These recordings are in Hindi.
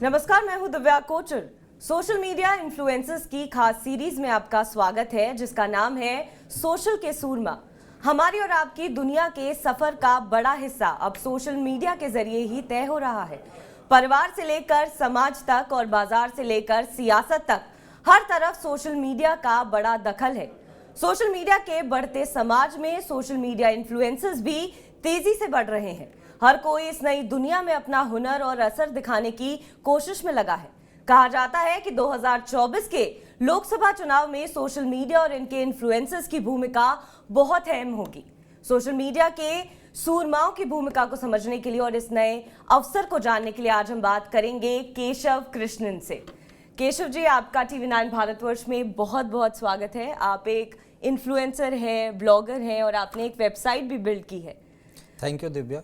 नमस्कार, मैं हूं Divya Kochar. Social media influencers की खास सीरीज में आपका स्वागत है, जिसका नाम है सोशल के सूरमा। हमारी और आपकी दुनिया के सफर का बड़ा हिस्सा अब सोशल मीडिया के जरिए ही तय हो रहा है। परिवार से लेकर समाज तक और बाजार से लेकर सियासत तक हर तरफ सोशल मीडिया का बड़ा दखल है। सोशल मीडिया के बढ़ते समाज में सोशल मीडिया इन्फ्लुएंसर्स भी तेजी से बढ़ रहे हैं। हर कोई इस नई दुनिया में अपना हुनर और असर दिखाने की कोशिश में लगा है। कहा जाता है कि 2024 के लोकसभा चुनाव में सोशल मीडिया और इनके इन्फ्लुएंसर्स की भूमिका बहुत अहम होगी। सोशल मीडिया के सूरमाओं की भूमिका को समझने के लिए और इस नए अवसर को जानने के लिए आज हम बात करेंगे केशव कृष्णन से। केशव जी, आपका टीवी9 भारतवर्ष में बहुत बहुत स्वागत है। आप एक इन्फ्लुएंसर हैं, ब्लॉगर हैं और आपने एक वेबसाइट भी बिल्ड की है। Thank you Divya.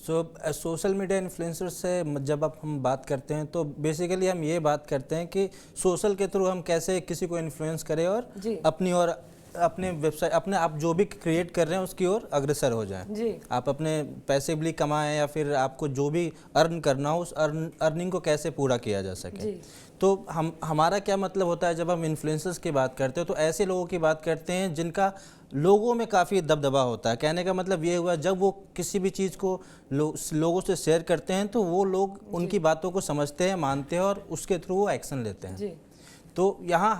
Social media influencer से जब आप हम बात करते हैं तो बेसिकली हम ये बात करते हैं कि सोशल के थ्रू हम कैसे किसी को इन्फ्लुएंस करें और अपने वेबसाइट अपने आप जो भी क्रिएट कर रहे हैं उसकी ओर अग्रसर हो जाएं। आप अपने पैसिवली कमाएं या फिर आपको जो भी अर्न करना हो उस अर्निंग को कैसे पूरा किया जा सके। तो हमारा क्या मतलब होता है, जब हम इन्फ्लुएंसर्स की बात करते हैं तो ऐसे लोगों की बात करते हैं जिनका लोगों में काफ़ी दबदबा होता है। कहने का मतलब ये हुआ, जब वो किसी भी चीज़ को लोगों से शेयर करते हैं तो वो लोग उनकी बातों को समझते हैं, मानते हैं और उसके थ्रू वो एक्शन लेते हैं। तो यहाँ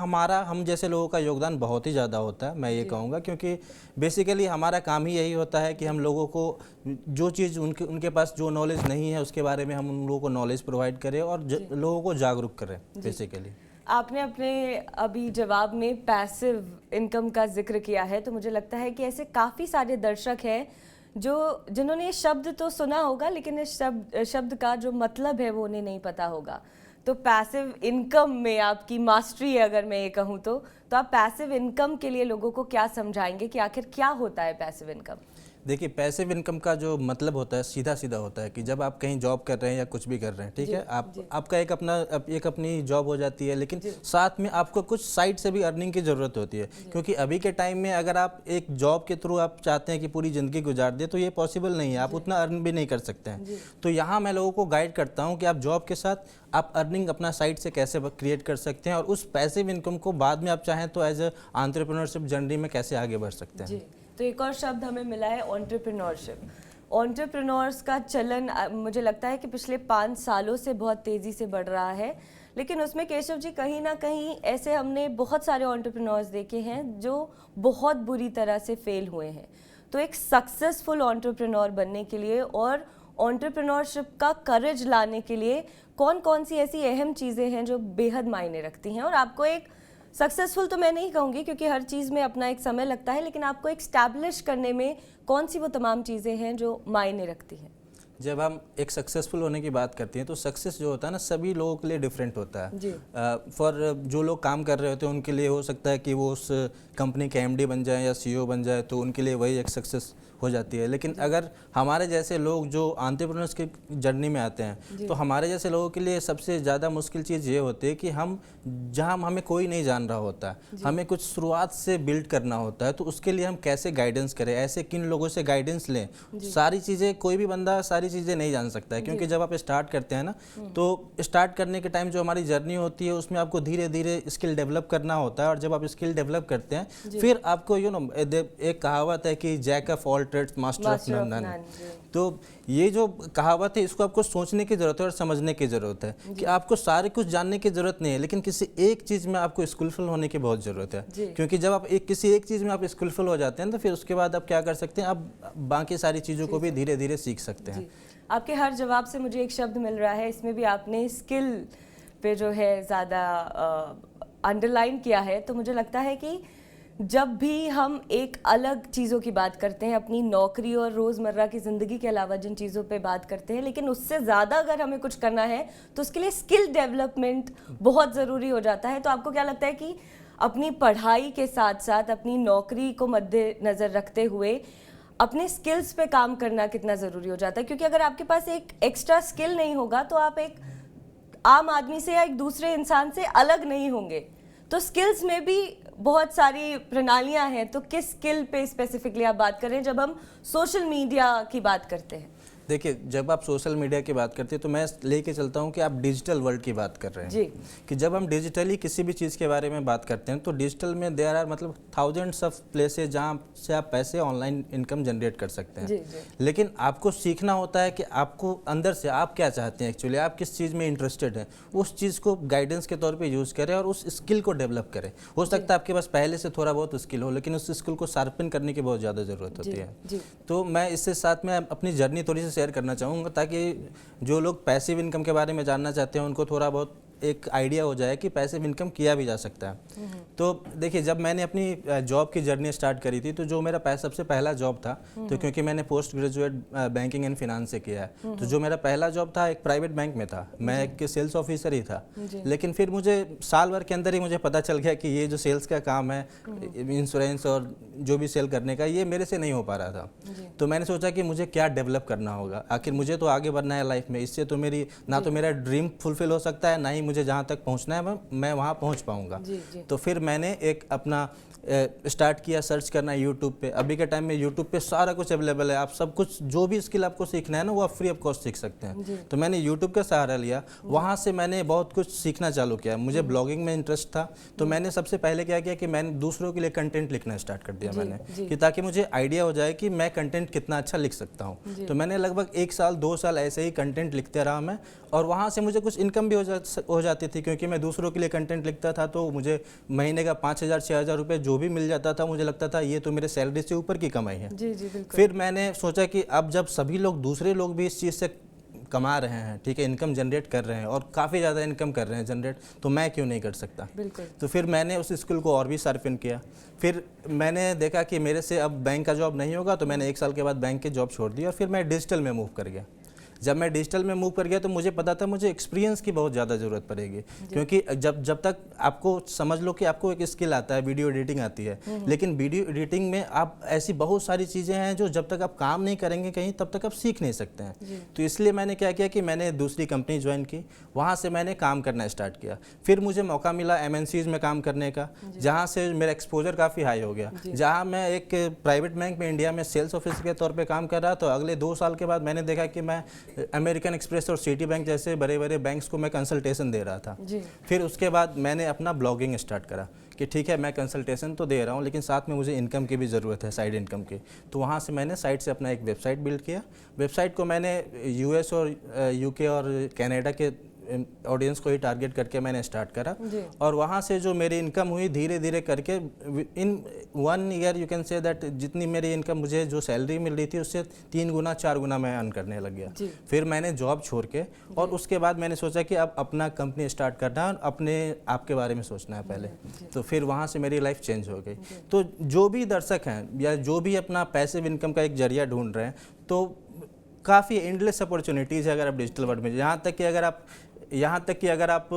हम जैसे लोगों का योगदान बहुत ही ज़्यादा होता है, मैं ये कहूँगा, क्योंकि बेसिकली हमारा काम ही यही होता है कि हम लोगों को जो चीज़ उनके पास जो नॉलेज नहीं है उसके बारे में हम उन लोगों को नॉलेज प्रोवाइड करें और लोगों को जागरूक करें बेसिकली। आपने अपने अभी जवाब में पैसिव इनकम का जिक्र किया है, तो मुझे लगता है कि ऐसे काफ़ी सारे दर्शक हैं जिन्होंने ये शब्द तो सुना होगा लेकिन इस शब्द का जो मतलब है वो उन्हें नहीं पता होगा। तो पैसिव इनकम में आपकी मास्टरी है, अगर मैं ये कहूँ तो आप पैसिव इनकम के लिए लोगों को क्या समझाएंगे कि आखिर क्या होता है पैसिव इनकम? देखिए, पैसिव इनकम का जो मतलब होता है सीधा सीधा होता है कि जब आप कहीं जॉब कर रहे हैं या कुछ भी कर रहे हैं, ठीक है, आपका एक अपनी जॉब हो जाती है, लेकिन साथ में आपको कुछ साइड से भी अर्निंग की ज़रूरत होती है। क्योंकि अभी के टाइम में अगर आप एक जॉब के थ्रू आप चाहते हैं कि पूरी ज़िंदगी गुजार दे तो ये पॉसिबल नहीं है, आप उतना अर्न भी नहीं कर सकते हैं। तो यहाँ मैं लोगों को गाइड करता हूँ कि आप जॉब के साथ आप अर्निंग अपना साइड से कैसे क्रिएट कर सकते हैं और उस पैसिव इनकम को बाद में आप चाहें तो एज ए एंटरप्रेन्योरशिप जर्नी में कैसे आगे बढ़ सकते हैं। तो एक और शब्द हमें मिला है एंटरप्रेन्योरशिप। एंटरप्रेन्योर्स का चलन मुझे लगता है कि पिछले 5 सालों से बहुत तेज़ी से बढ़ रहा है, लेकिन उसमें केशव जी कहीं ना कहीं ऐसे हमने बहुत सारे एंटरप्रेन्योर्स देखे हैं जो बहुत बुरी तरह से फेल हुए हैं। तो एक सक्सेसफुल एंटरप्रेन्योर बनने के लिए और एंटरप्रेन्योरशिप का करेज लाने के लिए कौन कौन सी ऐसी अहम चीज़ें हैं जो बेहद मायने रखती हैं? और आपको एक सक्सेसफुल तो मैं नहीं कहूँगी क्योंकि हर चीज़ में अपना एक समय लगता है, लेकिन आपको एक स्टैब्लिश करने में कौन सी वो तमाम चीज़ें हैं जो मायने रखती हैं? जब हम एक सक्सेसफुल होने की बात करते हैं तो सक्सेस जो होता है ना, सभी लोगों के लिए डिफरेंट होता है। फॉर जो लोग काम कर रहे होते हैं उनके लिए हो सकता है कि वो उस कंपनी के एमडी बन जाए या सीईओ बन जाए, तो उनके लिए वही एक सक्सेस हो जाती है। लेकिन अगर हमारे जैसे लोग जो एंटरप्रेन्योर्स की जर्नी में आते हैं तो हमारे जैसे लोगों के लिए सबसे ज़्यादा मुश्किल चीज़ ये होती है कि हमें कोई नहीं जान रहा होता, हमें कुछ शुरुआत से बिल्ड करना होता है। तो उसके लिए हम कैसे गाइडेंस करें, ऐसे किन लोगों से गाइडेंस लें, सारी चीज़ें कोई भी बंदा सारी चीज़ें नहीं जान सकता है। क्योंकि जब आप स्टार्ट करते हैं ना, तो स्टार्ट करने के टाइम जो हमारी जर्नी होती है उसमें आपको धीरे धीरे स्किल डेवलप करना होता है। और जब आप स्किल डेवलप करते हैं फिर आपको एक कहावत है कि jack of all trades master of none. तो ये जो कहावत है इसको आपको सोचने की जरूरत है और समझने की जरूरत है कि आपको सारे कुछ जानने की जरूरत नहीं है, लेकिन किसी एक चीज़ में आपको स्किलफुल होने की बहुत ज़रूरत है। क्योंकि जब आप किसी एक चीज़ में आप स्किलफुल हो जाते हैं तो फिर उसके बाद आप क्या कर सकते हैं, आप बाकी सारी चीज़ों को भी धीरे धीरे सीख सकते हैं। आपके हर जवाब से मुझे एक शब्द मिल रहा है, इसमें भी आपने स्किल पे जो है ज़्यादा अंडरलाइन किया है। तो मुझे लगता है कि जब भी हम एक अलग चीज़ों की बात करते हैं, अपनी नौकरी और रोज़मर्रा की ज़िंदगी के अलावा जिन चीज़ों पे बात करते हैं, लेकिन उससे ज़्यादा अगर हमें कुछ करना है तो उसके लिए स्किल डेवलपमेंट बहुत ज़रूरी हो जाता है। तो आपको क्या लगता है कि अपनी पढ़ाई के साथ साथ अपनी नौकरी को मद्देनज़र रखते हुए अपने स्किल्स पे काम करना कितना ज़रूरी हो जाता है? क्योंकि अगर आपके पास एक एक्स्ट्रा स्किल नहीं होगा तो आप एक आम आदमी से या एक दूसरे इंसान से अलग नहीं होंगे। तो स्किल्स में भी बहुत सारी प्रणालियां हैं, तो किस स्किल पे स्पेसिफिकली आप बात कर रहे हैं जब हम सोशल मीडिया की बात करते हैं? देखिए, जब आप सोशल मीडिया की बात करते हैं तो मैं लेके चलता हूँ कि आप डिजिटल वर्ल्ड की बात कर रहे हैं जी। कि जब हम डिजिटली किसी भी चीज़ के बारे में बात करते हैं तो डिजिटल में देयर आर मतलब थाउजेंड्स ऑफ प्लेसेस जहाँ से आप पैसे ऑनलाइन इनकम जनरेट कर सकते हैं। जी, जी। लेकिन आपको सीखना होता है कि आपको अंदर से आप क्या चाहते हैं, एक्चुअली आप किस चीज़ में इंटरेस्टेड हैं, उस चीज़ को गाइडेंस के तौर पे यूज़ करें और उस स्किल को डेवलप करें। हो सकता है आपके पास पहले से थोड़ा बहुत स्किल हो, लेकिन उस स्किल को शार्पन करने की बहुत ज़्यादा ज़रूरत होती है। जी। तो मैं इससे साथ में अपनी जर्नी थोड़ी सी शेयर करना चाहूँगा ताकि जो लोग पैसिव इनकम के बारे में जानना चाहते हैं उनको थोड़ा बहुत एक आइडिया हो जाए कि पैसिव इनकम किया भी जा सकता है। तो देखिए, जब मैंने अपनी जॉब की जर्नी स्टार्ट करी थी तो जो मेरा सबसे पहला जॉब था, तो क्योंकि मैंने post graduate banking and finance से किया है, तो जो मेरा पहला जॉब था एक प्राइवेट बैंक में था। मैं एक सेल्स ऑफिसर ही था। लेकिन फिर मुझे साल भर के अंदर ही मुझे पता चल गया कि ये जो सेल्स का काम है, इंश्योरेंस और जो भी सेल करने का, ये मेरे से नहीं हो पा रहा था। तो मैंने सोचा कि मुझे क्या डेवलप करना होगा, आखिर मुझे तो आगे बढ़ना है लाइफ में। इससे तो मेरी ना तो मेरा ड्रीम फुलफिल हो सकता है, ना ही मुझे जहाँ तक पहुँचना है मैं वहाँ पहुँच पाऊँगा। तो फिर मैंने एक अपना स्टार्ट किया सर्च करना यूट्यूब पे। अभी के टाइम में यूट्यूब पे सारा कुछ अवेलेबल है, आप सब कुछ जो भी स्किल आपको सीखना है ना वो आप फ्री ऑफ कॉस्ट सीख सकते हैं। तो मैंने यूट्यूब का सहारा लिया, वहाँ से मैंने बहुत कुछ सीखना चालू किया। मुझे ब्लॉगिंग में इंटरेस्ट था, तो मैंने सबसे पहले क्या किया कि मैंने दूसरों के लिए कंटेंट लिखना स्टार्ट कर दिया मैंने, कि ताकि मुझे आइडिया हो जाए कि मैं कंटेंट कितना अच्छा लिख सकता हूँ। तो मैंने लगभग 1 साल 2 साल ऐसे ही कंटेंट लिखते रहा मैं, और वहाँ से मुझे कुछ इनकम भी हो जाती थी, क्योंकि मैं दूसरों के लिए कंटेंट लिखता था। तो मुझे महीने का 5,000-6,000 रुपये जो भी मिल जाता था, मुझे लगता था ये तो मेरे सैलरी से ऊपर की कमाई है। जी, जी, बिल्कुल। फिर मैंने सोचा कि अब जब सभी लोग, दूसरे लोग भी इस चीज़ से कमा रहे हैं, ठीक है, इनकम जनरेट कर रहे हैं और काफ़ी ज़्यादा इनकम कर रहे हैं जनरेट, तो मैं क्यों नहीं कर सकता। बिल्कुल। तो फिर मैंने उस स्किल को और भी शार्पन किया। फिर मैंने देखा कि मेरे से अब बैंक का जॉब नहीं होगा, तो मैंने 1 साल के बाद बैंक की जॉब छोड़ दी और फिर मैं डिजिटल में मूव कर गया। जब मैं डिजिटल में मूव कर गया तो मुझे पता था मुझे एक्सपीरियंस की बहुत ज़्यादा ज़रूरत पड़ेगी, क्योंकि जब तक आपको समझ लो कि आपको एक स्किल आता है, वीडियो एडिटिंग आती है, लेकिन वीडियो एडिटिंग में आप ऐसी बहुत सारी चीज़ें हैं जो जब तक आप काम नहीं करेंगे कहीं, तब तक आप सीख नहीं सकते हैं। तो इसलिए मैंने क्या किया कि मैंने दूसरी कंपनी ज्वाइन की, वहाँ से मैंने काम करना स्टार्ट किया। फिर मुझे मौका मिला MNCs में काम करने का, जहाँ से मेरा एक्सपोजर काफ़ी हाई हो गया। जहाँ मैं एक प्राइवेट बैंक में इंडिया में सेल्स ऑफिसर के तौर पर काम कर रहा, तो अगले 2 साल के बाद मैंने देखा कि मैं अमेरिकन एक्सप्रेस और सिटी बैंक जैसे बड़े बड़े बैंक्स को मैं कंसल्टेशन दे रहा था। फिर उसके बाद मैंने अपना ब्लॉगिंग स्टार्ट करा कि ठीक है, मैं कंसल्टेशन तो दे रहा हूँ, लेकिन साथ में मुझे इनकम की भी ज़रूरत है, साइड इनकम की। तो वहाँ से मैंने साइट से अपना एक वेबसाइट बिल्ड किया। वेबसाइट को मैंने US और UK और कनाडा के ऑडियंस को ही टारगेट करके मैंने स्टार्ट करा, और वहाँ से जो मेरी इनकम हुई धीरे धीरे करके इन 1 year you can say that जितनी मेरी इनकम, मुझे जो सैलरी मिल रही थी उससे 3 गुना 4 गुना मैं अर्न करने लग गया। फिर मैंने जॉब छोड़ के, और उसके बाद मैंने सोचा कि अब अपना कंपनी स्टार्ट करना है और अपने आप के बारे में सोचना है पहले। तो फिर वहाँ से मेरी लाइफ चेंज हो गई। तो जो भी दर्शक हैं या जो भी अपना पैसिव इनकम का एक जरिया ढूंढ रहे हैं, तो काफ़ी एंडलेस अपॉर्चुनिटीज़ है अगर आप डिजिटल वर्ल्ड में। यहाँ तक कि अगर आप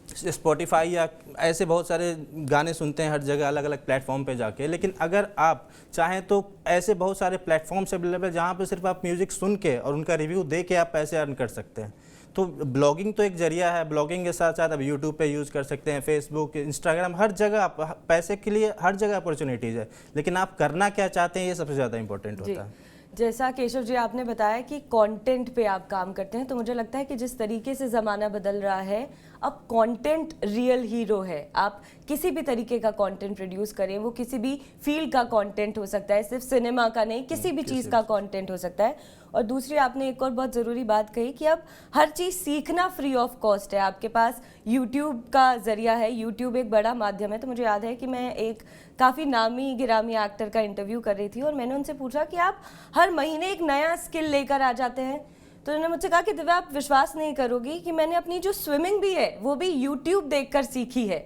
स्पॉटिफाई या ऐसे बहुत सारे गाने सुनते हैं हर जगह अलग अलग प्लेटफॉर्म पे जाके, लेकिन अगर आप चाहें तो ऐसे बहुत सारे प्लेटफॉर्म्स अवेलेबल जहाँ पे सिर्फ आप म्यूज़िक सुन के और उनका रिव्यू दे के आप पैसे अर्न कर सकते हैं। तो ब्लॉगिंग तो एक जरिया है, ब्लॉगिंग के साथ साथ आप यूट्यूब पे यूज़ कर सकते हैं, फेसबुक, इंस्टाग्राम, हर जगह आप पैसे के लिए हर जगह अपॉर्चुनिटीज़ है, लेकिन आप करना क्या चाहते हैं ये सबसे ज़्यादा इंपॉर्टेंट होता है। जैसा केशव जी आपने बताया कि कंटेंट पे आप काम करते हैं, तो मुझे लगता है कि जिस तरीके से ज़माना बदल रहा है, अब कंटेंट रियल हीरो है। आप किसी भी तरीके का कंटेंट प्रोड्यूस करें, वो किसी भी फील्ड का कंटेंट हो सकता है, सिर्फ सिनेमा का नहीं, किसी भी चीज़ का कंटेंट हो सकता है। और दूसरी आपने एक और बहुत ज़रूरी बात कही कि अब हर चीज़ सीखना फ्री ऑफ कॉस्ट है। आपके पास यूट्यूब का ज़रिया है, यूट्यूब एक बड़ा माध्यम है। तो मुझे याद है कि मैं एक काफ़ी नामी गिरामी एक्टर का इंटरव्यू कर रही थी और मैंने उनसे पूछा कि आप हर महीने एक नया स्किल लेकर आ जाते हैं, तो उन्होंने मुझसे कहा कि दिव्या आप विश्वास नहीं करोगी कि मैंने अपनी जो स्विमिंग भी है वो भी यूट्यूब देखकर सीखी है।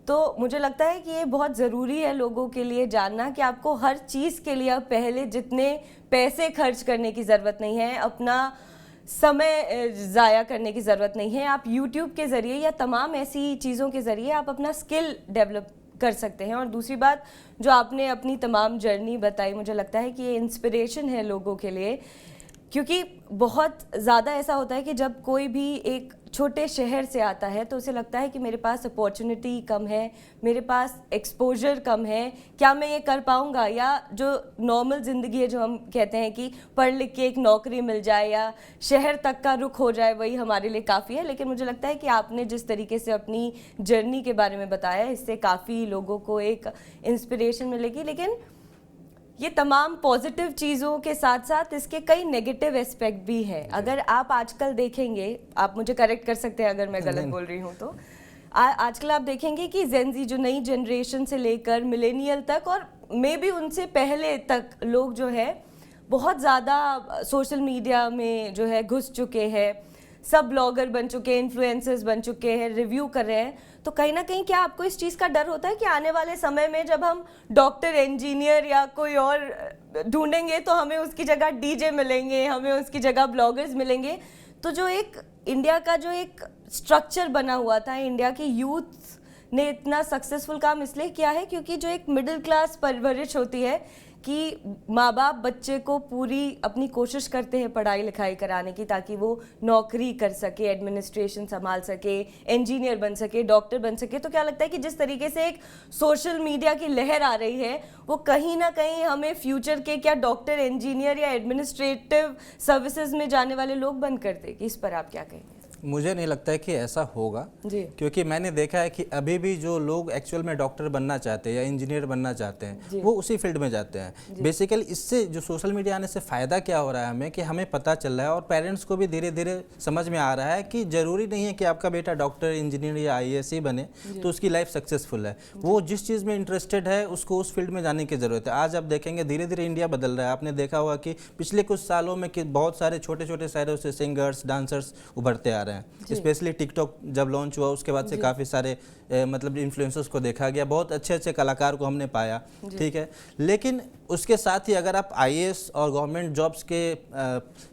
तो मुझे लगता है कि ये बहुत ज़रूरी है लोगों के लिए जानना कि आपको हर चीज़ के लिए अब पहले जितने पैसे खर्च करने की ज़रूरत नहीं है, अपना समय ज़ाया करने की ज़रूरत नहीं है। आप यूट्यूब के ज़रिए या तमाम ऐसी चीज़ों के ज़रिए आप अपना स्किल डेवलप कर सकते हैं। और दूसरी बात, जो आपने अपनी तमाम जर्नी बताई, मुझे लगता है कि ये इंस्पिरेशन है लोगों के लिए, क्योंकि बहुत ज़्यादा ऐसा होता है कि जब कोई भी एक छोटे शहर से आता है तो उसे लगता है कि मेरे पास अपॉर्चुनिटी कम है, मेरे पास एक्सपोजर कम है, क्या मैं ये कर पाऊंगा, या जो नॉर्मल ज़िंदगी है जो हम कहते हैं कि पढ़ लिख के एक नौकरी मिल जाए या शहर तक का रुख हो जाए, वही हमारे लिए काफ़ी है। लेकिन मुझे लगता है कि आपने जिस तरीके से अपनी जर्नी के बारे में बताया, इससे काफ़ी लोगों को एक इंस्पिरेशन मिलेगी। लेकिन ये तमाम पॉजिटिव चीज़ों के साथ साथ इसके कई नेगेटिव एस्पेक्ट भी हैं। अगर आप आजकल देखेंगे, आप मुझे करेक्ट कर सकते हैं अगर मैं गलत बोल रही हूँ तो, आजकल आप देखेंगे कि जेनजी जो नई जनरेशन से लेकर मिलेनियल तक और मे बी उनसे पहले तक लोग जो है बहुत ज़्यादा सोशल मीडिया में जो है घुस चुके हैं, सब ब्लॉगर बन चुके हैं, इन्फ्लुएंसर्स बन चुके हैं, रिव्यू कर रहे हैं। तो कहीं ना कहीं क्या आपको इस चीज़ का डर होता है कि आने वाले समय में जब हम डॉक्टर, इंजीनियर या कोई और ढूंढेंगे तो हमें उसकी जगह डीजे मिलेंगे, हमें उसकी जगह ब्लॉगर्स मिलेंगे, तो जो एक इंडिया का जो एक स्ट्रक्चर बना हुआ था, इंडिया की यूथ ने इतना सक्सेसफुल काम इसलिए किया है क्योंकि जो एक मिडिल क्लास परवरिश होती है कि माँ बाप बच्चे को पूरी अपनी कोशिश करते हैं पढ़ाई लिखाई कराने की ताकि वो नौकरी कर सके, एडमिनिस्ट्रेशन संभाल सके, इंजीनियर बन सके, डॉक्टर बन सके। तो क्या लगता है कि जिस तरीके से एक सोशल मीडिया की लहर आ रही है वो कहीं ना कहीं हमें फ्यूचर के क्या डॉक्टर, इंजीनियर या एडमिनिस्ट्रेटिव सर्विसेज में जाने वाले लोग बंद कर देगी? इस पर आप क्या कहेंगे? मुझे नहीं लगता है कि ऐसा होगा जी। क्योंकि मैंने देखा है कि अभी भी जो लोग एक्चुअल में डॉक्टर बनना चाहते हैं या इंजीनियर बनना चाहते हैं वो उसी फील्ड में जाते हैं। बेसिकली इससे जो सोशल मीडिया आने से फ़ायदा क्या हो रहा है हमें कि हमें पता चल रहा है और पेरेंट्स को भी धीरे धीरे समझ में आ रहा है कि ज़रूरी नहीं है कि आपका बेटा डॉक्टर, इंजीनियर या IAS ही बने तो उसकी लाइफ सक्सेसफुल है। वो जिस चीज़ में इंटरेस्टेड है उसको उस फील्ड में जाने की ज़रूरत है। आज आप देखेंगे धीरे धीरे इंडिया बदल रहा है। आपने देखा होगा कि पिछले कुछ सालों में कि बहुत सारे छोटे छोटे शहरों से सिंगर्स, डांसर्स उभरते आ रहे हैं। स्पेशली टिकटॉक जब लॉन्च हुआ उसके बाद से काफ़ी सारे मतलब इन्फ्लुएंसर्स को देखा गया, बहुत अच्छे अच्छे कलाकार को हमने पाया, ठीक है। लेकिन उसके साथ ही अगर आप IAS और गवर्नमेंट जॉब्स के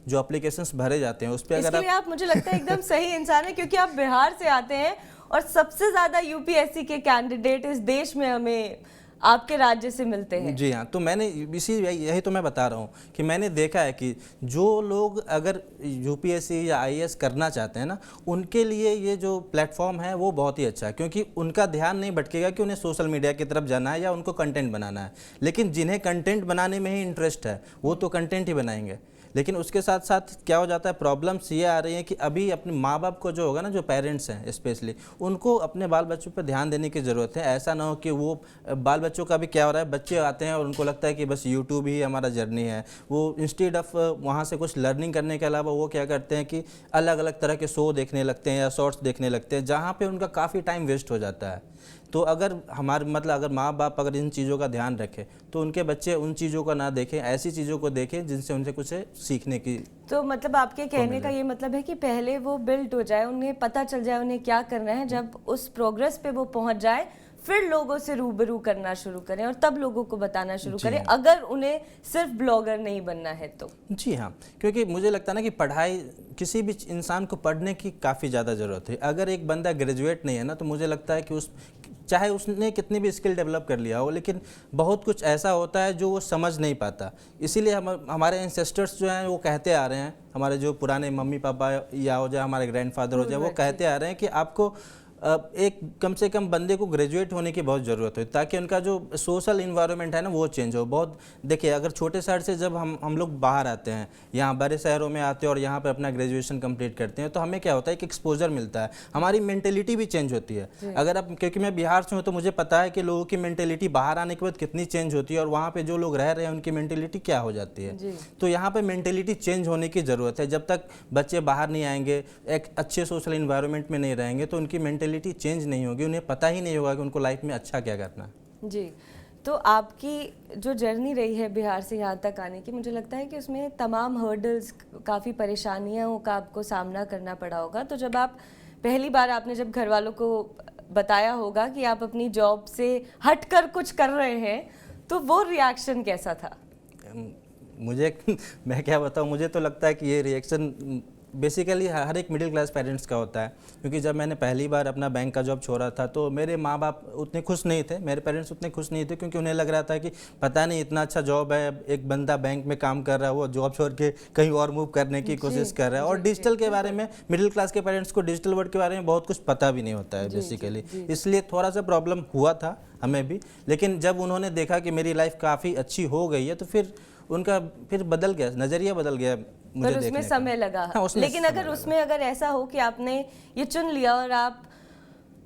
जो एप्लीकेशंस भरे जाते हैं उस पर अगर आप मुझे लगता है एकदम सही इंसान है क्योंकि आप बिहार से आते हैं और सबसे ज़्यादा UPSC के कैंडिडेट इस देश में हमें आपके राज्य से मिलते हैं। जी हाँ, तो मैंने यही तो मैं बता रहा हूँ कि मैंने देखा है कि जो लोग अगर UPSC या IAS करना चाहते हैं ना, उनके लिए ये जो प्लेटफॉर्म है वो बहुत ही अच्छा है क्योंकि उनका ध्यान नहीं भटकेगा कि उन्हें सोशल मीडिया की तरफ जाना है या उनको कंटेंट बनाना है। लेकिन जिन्हें कंटेंट बनाने में ही इंटरेस्ट है वो तो कंटेंट ही बनाएंगे। लेकिन उसके साथ साथ क्या हो जाता है, प्रॉब्लम्स ये आ रही हैं कि अभी अपने माँ बाप को जो होगा ना, जो पेरेंट्स हैं स्पेशली, उनको अपने बाल बच्चों पर ध्यान देने की ज़रूरत है। ऐसा ना हो कि वो बाल बच्चों का भी क्या हो रहा है, बच्चे आते हैं और उनको लगता है कि बस यूट्यूब ही हमारा जर्नी है। वो इंस्टेड ऑफ वहाँ से कुछ लर्निंग करने के अलावा वो क्या करते हैं कि अलग अलग तरह के शो देखने लगते हैं या शॉर्ट्स देखने लगते हैं, जहाँ पर उनका काफ़ी टाइम वेस्ट हो जाता है। तो अगर हमारे मतलब अगर माँ बाप अगर इन चीज़ों का ध्यान रखें तो उनके बच्चे उन चीज़ों को ना देखें, ऐसी चीज़ों को देखें जिनसे उनसे कुछ सीखने की। तो मतलब आपके कहने का ये मतलब है कि पहले वो बिल्ड हो जाए, उन्हें पता चल जाए उन्हें क्या करना है, जब उस प्रोग्रेस पे वो पहुंच जाए फिर लोगों से रूबरू करना शुरू करें और तब लोगों को बताना शुरू करें, अगर उन्हें सिर्फ ब्लॉगर नहीं बनना है तो। जी हाँ, क्योंकि मुझे लगता है ना कि पढ़ाई, किसी भी इंसान को पढ़ने की काफ़ी ज़्यादा ज़रूरत है। अगर एक बंदा ग्रेजुएट नहीं है ना, तो मुझे लगता है कि चाहे उसने कितनी भी स्किल डेवलप कर लिया हो, लेकिन बहुत कुछ ऐसा होता है जो वो समझ नहीं पाता। इसीलिए हमारे एंसेस्टर्स जो हैं वो कहते आ रहे हैं, हमारे जो पुराने मम्मी पापा या हो जाए, हमारे ग्रैंडफादर हो जाए, वो कहते आ रहे हैं कि आपको एक कम से कम बंदे को ग्रेजुएट होने की बहुत ज़रूरत है ताकि उनका जो सोशल इन्वायरमेंट है ना वो चेंज हो। बहुत देखिए, अगर छोटे शहर से जब हम लोग बाहर आते हैं, यहाँ बड़े शहरों में आते हैं और यहाँ पे अपना ग्रेजुएशन कंप्लीट करते हैं, तो हमें क्या होता है कि एक्सपोजर मिलता है, हमारी मेंटेलिटी भी चेंज होती है। अगर आप, क्योंकि मैं बिहार से हूँ तो मुझे पता है कि लोगों की मेंटेलिटी बाहर आने के बाद कितनी चेंज होती है और वहाँ पर जो लोग रह रहे हैं उनकी मेंटेलिटी क्या हो जाती है। तो यहाँ पर मेंटेलिटी चेंज होने की ज़रूरत है। जब तक बच्चे बाहर नहीं आएंगे, एक अच्छे सोशल इन्वायरमेंट में नहीं रहेंगे, तो उनकी मेंटेलिटी चेंज नहीं होगी, उन्हें पता ही नहीं होगा कि उनको लाइफ में अच्छा क्या करना है। जी, तो आपकी जो जर्नी रही है बिहार से यहाँ तक आने की, मुझे लगता है कि उसमें तमाम हर्डल्स, काफ़ी परेशानियों का आपको सामना करना पड़ा होगा। तो जब आप पहली बार आपने जब घर वालों को बताया होगा कि आप अपनी जॉब से हटकर कुछ कर रहे हैं, तो वो रिएक्शन कैसा था? मुझे मैं क्या बताऊँ, मुझे तो लगता है कि ये रिएक्शन बेसिकली हर एक मिडिल क्लास पेरेंट्स का होता है, क्योंकि जब मैंने पहली बार अपना बैंक का जॉब छोड़ा था तो मेरे माँ बाप उतने खुश नहीं थे, मेरे पेरेंट्स उतने खुश नहीं थे, क्योंकि उन्हें लग रहा था कि पता नहीं इतना अच्छा जॉब है, एक बंदा बैंक में काम कर रहा है, वो जॉब छोड़ के कहीं और मूव करने की कोशिश कर रहा है। और डिजिटल के बारे में मिडिल क्लास के पेरेंट्स को डिजिटल वर्ल्ड के बारे में बहुत कुछ पता भी नहीं होता है बेसिकली, इसलिए थोड़ा सा प्रॉब्लम हुआ था हमें भी। लेकिन जब उन्होंने देखा कि मेरी लाइफ काफ़ी अच्छी हो गई है तो फिर उनका बदल गया, नज़रिया बदल गया मुझे। पर उसमें समय लगा। हाँ, लेकिन अगर ऐसा हो कि आपने ये चुन लिया और आप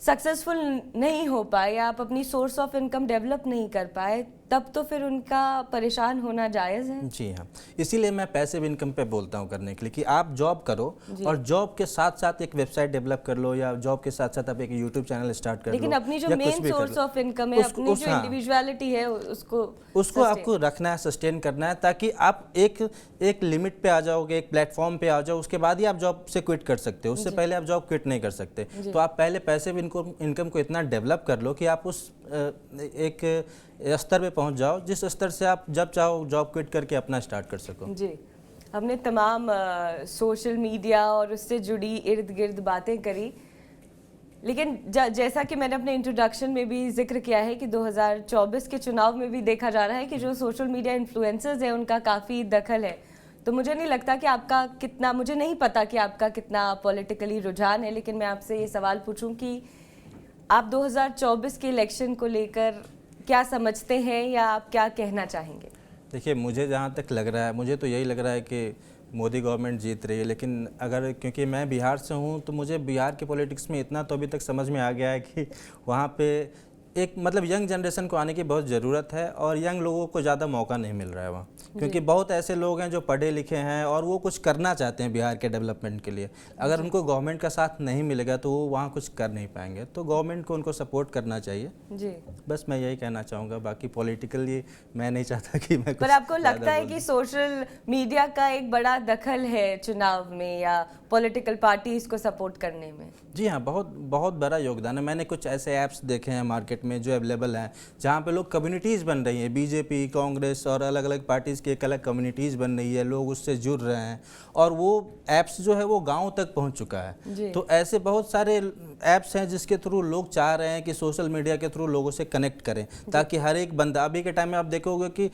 सक्सेसफुल नहीं हो पाए या आप अपनी सोर्स ऑफ इनकम डेवलप नहीं कर पाए, तब तो फिर उनका परेशान होना जायज़ है। जी हाँ, इसीलिए मैं पैसिव इनकम पे बोलता हूँ करने के लिए कि आप जॉब करो और जॉब के साथ साथ एक वेबसाइट डेवलप कर लो, या जॉब के साथ साथ आप एक यूट्यूब चैनल स्टार्ट कर लो। लेकिन अपनी जो मेन सोर्स ऑफ इनकम है, अपनी जो इंडिविजुअलिटी है, उसको आपको रखना है, सस्टेन करना है, ताकि आप एक लिमिट पे आ जाओगे, एक प्लेटफॉर्म पे आ जाओ, उसके बाद ही आप जॉब से क्विट कर सकते हो, उससे पहले आप जॉब क्विट नहीं कर सकते। तो आप पहले पैसिव इनकम को इतना डेवलप कर लो कि आप उस एक स्तर पे पहुंच जाओ जिस स्तर से आप जब चाहो जॉब क्विट करके अपना स्टार्ट कर सको। जी, हमने तमाम सोशल मीडिया और उससे जुड़ी इर्द गिर्द बातें करी, लेकिन जैसा कि मैंने अपने इंट्रोडक्शन में भी जिक्र किया है कि 2024 के चुनाव में भी देखा जा रहा है कि जो सोशल मीडिया इन्फ्लुएंसर्स हैं उनका काफ़ी दखल है। तो मुझे नहीं लगता कि आपका कितना, मुझे नहीं पता कि आपका कितना पॉलिटिकली रुझान है, लेकिन मैं आपसे ये सवाल पूछूं कि आप 2024 के इलेक्शन को लेकर क्या समझते हैं या आप क्या कहना चाहेंगे? देखिए, मुझे जहाँ तक लग रहा है, मुझे तो यही लग रहा है कि मोदी गवर्नमेंट जीत रही है। लेकिन अगर, क्योंकि मैं बिहार से हूँ, तो मुझे बिहार के पॉलिटिक्स में इतना तो अभी तक समझ में आ गया है कि वहाँ पे एक मतलब यंग जनरेशन को आने की बहुत ज़रूरत है और यंग लोगों को ज़्यादा मौका नहीं मिल रहा है वहाँ, क्योंकि बहुत ऐसे लोग हैं जो पढ़े लिखे हैं और वो कुछ करना चाहते हैं बिहार के डेवलपमेंट के लिए। अगर उनको गवर्नमेंट का साथ नहीं मिलेगा तो वो वहाँ कुछ कर नहीं पाएंगे, तो गवर्नमेंट को उनको सपोर्ट करना चाहिए जी। बस मैं यही कहना चाहूँगा, बाकी पॉलिटिकली मैं नहीं चाहता कि मैं पर आपको लगता है कि सोशल मीडिया का एक बड़ा दखल है चुनाव में या पॉलिटिकल पार्टीज को सपोर्ट करने में? जी हाँ, बहुत बड़ा योगदान है। मैंने कुछ ऐसे ऐप्स देखे हैं मार्केट में जो अवेलेबल हैं, जहाँ पे लोग कम्युनिटीज़ बन रही हैं, बीजेपी, कांग्रेस और अलग अलग पार्टीज़ की एक अलग कम्युनिटीज़ बन रही है, लोग उससे जुड़ रहे हैं और वो ऐप्स जो है वो गांव तक पहुंच चुका है। तो ऐसे बहुत सारे ऐप्स हैं जिसके थ्रू लोग चाह रहे हैं कि सोशल मीडिया के थ्रू लोगों से कनेक्ट करें, ताकि हर एक बंदा, अभी के टाइम में आप देखोगे कि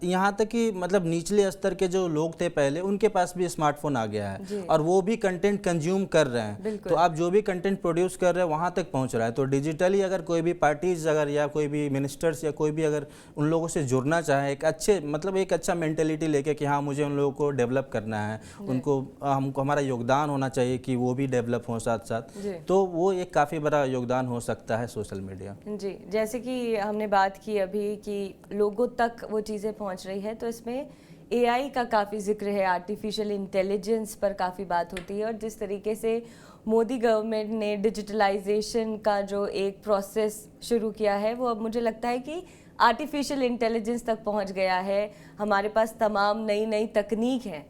यहाँ तक कि मतलब निचले स्तर के जो लोग थे पहले, उनके पास भी स्मार्टफोन आ गया है और वो भी कंटेंट कंज्यूम कर रहे हैं। तो आप जो भी कंटेंट प्रोड्यूस कर रहे हैं वहाँ तक पहुँच रहा है। तो डिजिटली अगर कोई भी पार्टीज अगर या कोई भी मिनिस्टर्स या कोई भी अगर उन लोगों से जुड़ना चाहे, एक अच्छे मतलब एक अच्छा मेंटेलिटी लेके कि हाँ मुझे उन लोगों को डेवलप करना है, उनको हमको हमारा योगदान होना चाहिए कि वो भी डेवलप हो साथ साथ, तो वो एक काफ़ी बड़ा योगदान हो सकता है सोशल मीडिया। जी, जैसे कि हमने बात की अभी कि लोगों तक वो चीज़ें पहुँच रही है, तो इसमें AI का काफ़ी जिक्र है, आर्टिफिशियल इंटेलिजेंस पर काफ़ी बात होती है और जिस तरीके से मोदी गवर्नमेंट ने डिजिटलाइजेशन का जो एक प्रोसेस शुरू किया है, वो अब मुझे लगता है कि आर्टिफिशियल इंटेलिजेंस तक पहुंच गया है। हमारे पास तमाम नई नई तकनीक है।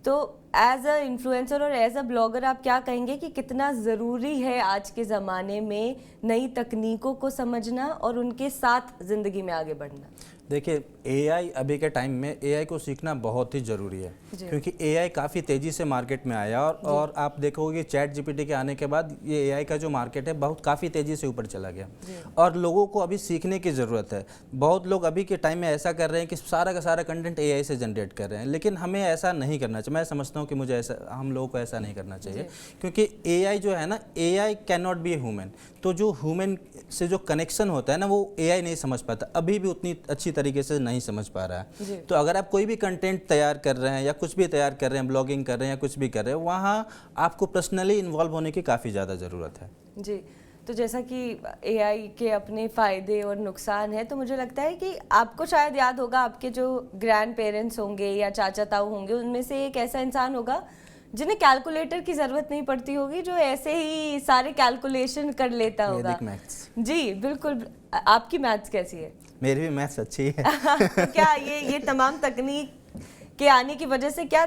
तो एज अ इन्फ्लुएंसर और एज अ ब्लॉगर आप क्या कहेंगे कि कितना ज़रूरी है आज के ज़माने में नई तकनीकों को समझना और उनके साथ ज़िंदगी में आगे बढ़ना? देखिए, AI अभी के टाइम में AI को सीखना बहुत ही ज़रूरी है, क्योंकि AI काफ़ी तेज़ी से मार्केट में आया और आप देखोगे चैट GPT के आने के बाद ये AI का जो मार्केट है बहुत काफ़ी तेज़ी से ऊपर चला गया और लोगों को अभी सीखने की ज़रूरत है। बहुत लोग अभी के टाइम में ऐसा कर रहे हैं कि सारा का सारा कंटेंट AI से जनरेट कर रहे हैं, लेकिन हमें ऐसा नहीं करना चाहिए। मैं समझता हूँ कि मुझे ऐसा, हम लोगों को ऐसा नहीं करना चाहिए, क्योंकि AI जो है ना, AI can not be human. तो जो ह्यूमन से जो कनेक्शन होता है ना, वो AI नहीं समझ पाता, अभी भी उतनी अच्छी तरीके से नहीं समझ पा रहा है। तो अगर आप कोई भी कंटेंट तैयार कर रहे हैं या कुछ भी तैयार कर रहे हैं, ब्लॉगिंग कर रहे हैं या कुछ भी कर रहे हैं, वहाँ आपको पर्सनली इन्वॉल्व होने की काफ़ी ज़्यादा ज़रूरत है। जी, तो जैसा कि AI के अपने फ़ायदे और नुकसान है, तो मुझे लगता है कि आपको शायद याद होगा, आपके जो ग्रैंड पेरेंट्स होंगे या चाचा ताऊ होंगे, उनमें से एक ऐसा इंसान होगा जिन्हें कैलकुलेटर की ज़रूरत नहीं पड़ती होगी, जो ऐसे ही सारे कैलकुलेशन कर लेता होगा। जी बिल्कुल। आपकी मैथ्स कैसी है? मेरी भी मैथ्स अच्छी है। तो क्या ये तमाम तकनीक के आने की वजह से क्या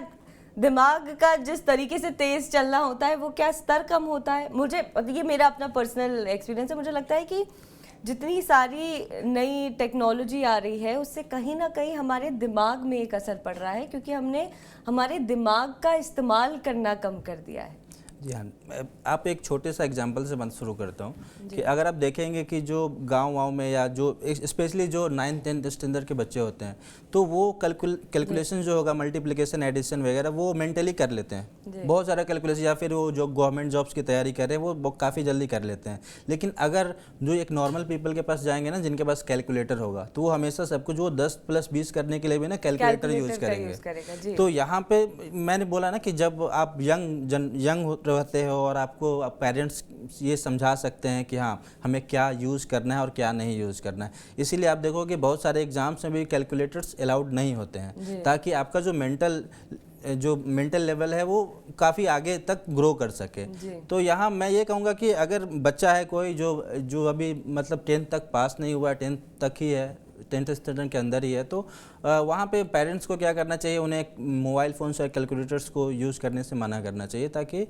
दिमाग का जिस तरीके से तेज चलना होता है वो क्या स्तर कम होता है? मुझे, ये मेरा अपना पर्सनल एक्सपीरियंस है, मुझे लगता है कि जितनी सारी नई टेक्नोलॉजी आ रही है उससे कहीं ना कहीं हमारे दिमाग में एक असर पड़ रहा है, क्योंकि हमने हमारे दिमाग का इस्तेमाल करना कम कर दिया है। जी हाँ, आप एक छोटे सा एग्जांपल से बात शुरू करता हूँ कि अगर आप देखेंगे कि जो गांव में या जो स्पेशली जो 9th-10th स्टैंडर्ड के बच्चे होते हैं तो वो कैलकुलेशन जो होगा, मल्टीप्लिकेशन एडिशन वगैरह वो मेंटली कर लेते हैं, बहुत सारा कैलकुलेशन, या फिर वो जो गवर्नमेंट जॉब्स की तैयारी कर रहे हैं वो काफ़ी जल्दी कर लेते हैं। लेकिन अगर जो एक नॉर्मल पीपल के पास जाएंगे ना, जिनके पास कैलकुलेटर होगा, तो वो हमेशा सब कुछ वो 10+20 करने के लिए भी ना कैलकुलेटर यूज करेंगे। तो यहाँ पे मैंने बोला ना कि जब आप यंग रहते हो और आपको पेरेंट्स ये समझा सकते हैं कि हाँ हमें क्या यूज़ करना है और क्या नहीं यूज़ करना है, इसीलिए आप देखो कि बहुत सारे एग्जाम्स में भी कैलकुलेटर्स अलाउड नहीं होते हैं, ताकि आपका जो मेंटल लेवल है वो काफ़ी आगे तक ग्रो कर सके। तो यहाँ मैं ये कहूँगा कि अगर बच्चा है कोई जो अभी मतलब 10th तक पास नहीं हुआ, 10th तक ही है, 10th स्टैंडर्ड के अंदर ही है, तो वहाँ पे पेरेंट्स को क्या करना चाहिए, उन्हें मोबाइल फ़ोन्स और कैलकुलेटर्स को यूज़ करने से मना करना चाहिए, ताकि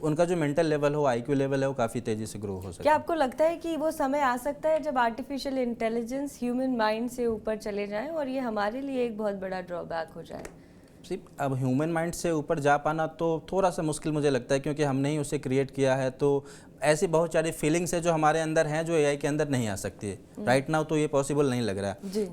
उनका जो मेंटल लेवल हो, IQ लेवल है, वो काफ़ी तेज़ी से ग्रो हो सके। क्या आपको लगता है कि वो समय आ सकता है जब आर्टिफिशियल इंटेलिजेंस ह्यूमन माइंड से ऊपर चले जाएं और ये हमारे लिए एक बहुत बड़ा ड्रॉबैक हो जाए? सिर्फ अब ह्यूमन माइंड से ऊपर जा पाना तो थोड़ा सा मुश्किल मुझे लगता है, क्योंकि हमने ही उसे क्रिएट किया है। तो ऐसी बहुत सारी फीलिंग्स है जो हमारे अंदर हैं, जो AI के अंदर नहीं आ सकती है। राइट नाउ तो ये पॉसिबल नहीं लग रहा है,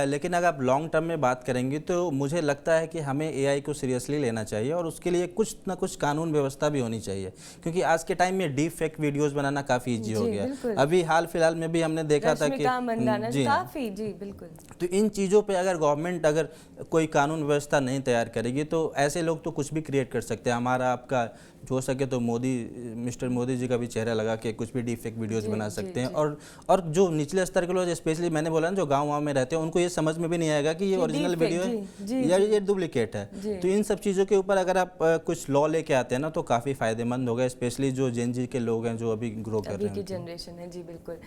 लेकिन अगर आप लॉन्ग टर्म में बात करेंगे तो मुझे लगता है कि हमें AI को सीरियसली लेना चाहिए और उसके लिए कुछ ना कुछ कानून व्यवस्था भी होनी चाहिए, क्योंकि आज के टाइम में डीप फेक वीडियोज़ बनाना काफ़ी ईजी हो गया। अभी हाल फिलहाल में भी हमने देखा था कि जी बिल्कुल, तो इन चीज़ों पे अगर गवर्नमेंट अगर कोई कानून व्यवस्था नहीं तैयार करेगी तो ऐसे लोग तो कुछ भी क्रिएट कर सकते हैं। हमारा आपका हो सके तो मिस्टर मोदी जी का भी चेहरा लगा के कुछ भी डीप फेक वीडियोज़ बना सकते हैं। और जो निचले स्तर के लोग, स्पेशली मैंने बोला ना जो गाँव में रहते हैं, उनको ये समझ में भी नहीं आएगा कि ये ओरिजिनल वीडियो है या ये डुप्लीकेट है। तो इन सब चीज़ों के ऊपर अगर आप कुछ लॉ लेके आते हैं ना तो काफ़ी फायदेमंद होगा, स्पेशली जो जेन जी के लोग हैं जो अभी ग्रो कर रहे हैं, अभी की जनरेशन है। जी बिल्कुल।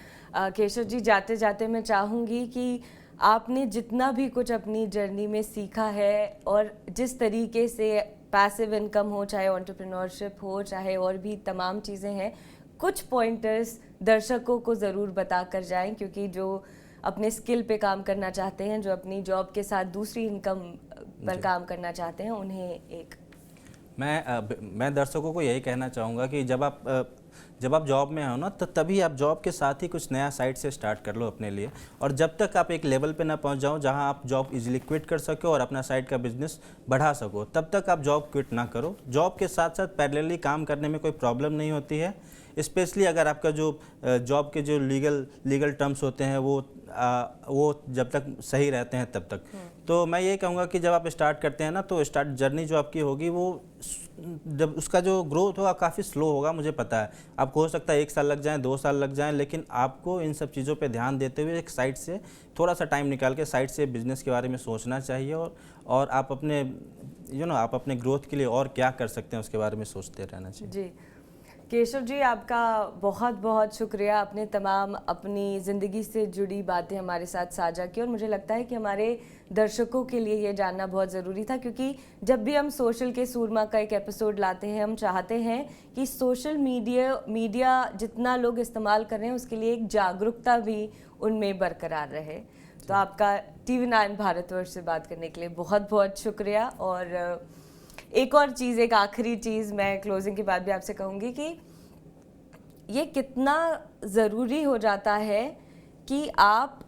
केशव जी, जाते जाते मैं चाहूँगी कि आपने जितना भी कुछ अपनी जर्नी में सीखा है और जिस तरीके से पैसिव इनकम हो, चाहे एंटरप्रेन्योरशिप हो, चाहे और भी तमाम चीज़ें हैं, कुछ पॉइंटर्स दर्शकों को ज़रूर बता कर जाएं, क्योंकि जो अपने स्किल पे काम करना चाहते हैं, जो अपनी जॉब के साथ दूसरी इनकम पर काम करना चाहते हैं, उन्हें एक मैं दर्शकों को यही कहना चाहूँगा कि जब आप जॉब में हो ना तो तभी आप जॉब के साथ ही कुछ नया साइड से स्टार्ट कर लो अपने लिए, और जब तक आप एक लेवल पे ना पहुंच जाओ जहां आप जॉब इजीली क्विट कर सको और अपना साइड का बिजनेस बढ़ा सको, तब तक आप जॉब क्विट ना करो। जॉब के साथ साथ पैरेलली काम करने में कोई प्रॉब्लम नहीं होती है, स्पेशली अगर आपका जो जॉब के जो लीगल टर्म्स होते हैं वो जब तक सही रहते हैं तब तक। तो मैं ये कहूँगा कि जब आप स्टार्ट करते हैं ना तो स्टार्ट जर्नी जो आपकी होगी वो जब उसका जो ग्रोथ होगा काफ़ी स्लो होगा, मुझे पता है। आपको हो सकता है 1 साल लग जाए, 2 साल लग जाए, लेकिन आपको इन सब चीज़ों पे ध्यान देते हुए एक साइड से थोड़ा सा टाइम निकाल के साइड से बिजनेस के बारे में सोचना चाहिए, और आप अपने आप अपने ग्रोथ के लिए और क्या कर सकते हैं उसके बारे में सोचते रहना चाहिए। जी केशव जी, आपका बहुत बहुत शुक्रिया, आपने तमाम अपनी ज़िंदगी से जुड़ी बातें हमारे साथ साझा की, और मुझे लगता है कि हमारे दर्शकों के लिए ये जानना बहुत ज़रूरी था, क्योंकि जब भी हम सोशल के सूरमा का एक एपिसोड लाते हैं, हम चाहते हैं कि सोशल मीडिया जितना लोग इस्तेमाल कर रहे हैं उसके लिए एक जागरूकता भी उनमें बरकरार रहे। तो आपका TV9 भारतवर्ष से बात करने के लिए बहुत बहुत शुक्रिया। और एक और चीज़, एक आखिरी चीज़ मैं क्लोजिंग के बाद भी आपसे कहूँगी कि ये कितना ज़रूरी हो जाता है कि आप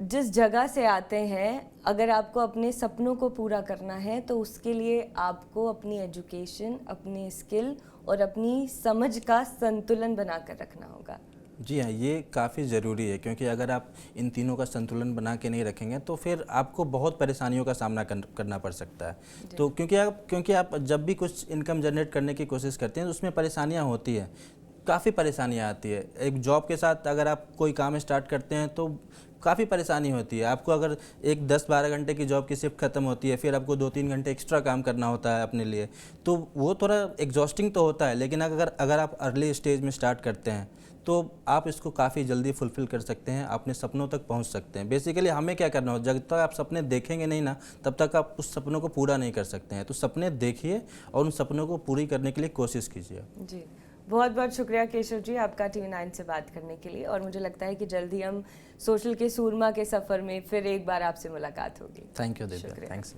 जिस जगह से आते हैं, अगर आपको अपने सपनों को पूरा करना है तो उसके लिए आपको अपनी एजुकेशन, अपनी स्किल और अपनी समझ का संतुलन बनाकर रखना होगा। जी हाँ, ये काफ़ी ज़रूरी है, क्योंकि अगर आप इन तीनों का संतुलन बना के नहीं रखेंगे तो फिर आपको बहुत परेशानियों का सामना करना पड़ सकता है। तो क्योंकि आप जब भी कुछ इनकम जनरेट करने की कोशिश करते हैं तो उसमें परेशानियाँ होती हैं, काफ़ी परेशानियाँ आती है। एक जॉब के साथ अगर आप कोई काम स्टार्ट करते हैं तो काफ़ी परेशानी होती है। आपको अगर एक 10-12 घंटे की जॉब की शिफ्ट खत्म होती है, फिर आपको 2-3 घंटे एक्स्ट्रा काम करना होता है अपने लिए, तो वो थोड़ा एग्जॉस्टिंग तो होता है। लेकिन अगर आप अर्ली स्टेज में स्टार्ट करते हैं तो आप इसको काफ़ी जल्दी फुलफ़िल कर सकते हैं, अपने सपनों तक पहुंच सकते हैं। बेसिकली हमें क्या करना हो, जब तक आप सपने देखेंगे नहीं ना तब तक आप उस सपनों को पूरा नहीं कर सकते हैं। तो सपने देखिए और उन सपनों को पूरी करने के लिए कोशिश कीजिए। जी, बहुत बहुत शुक्रिया केशव जी आपका TV9 से बात करने के लिए, और मुझे लगता है कि जल्दी हम सोशल के सूरमा के सफ़र में फिर एक बार आपसे मुलाकात होगी। थैंक यू दिव्या, शुक्रिया। थैंक्स।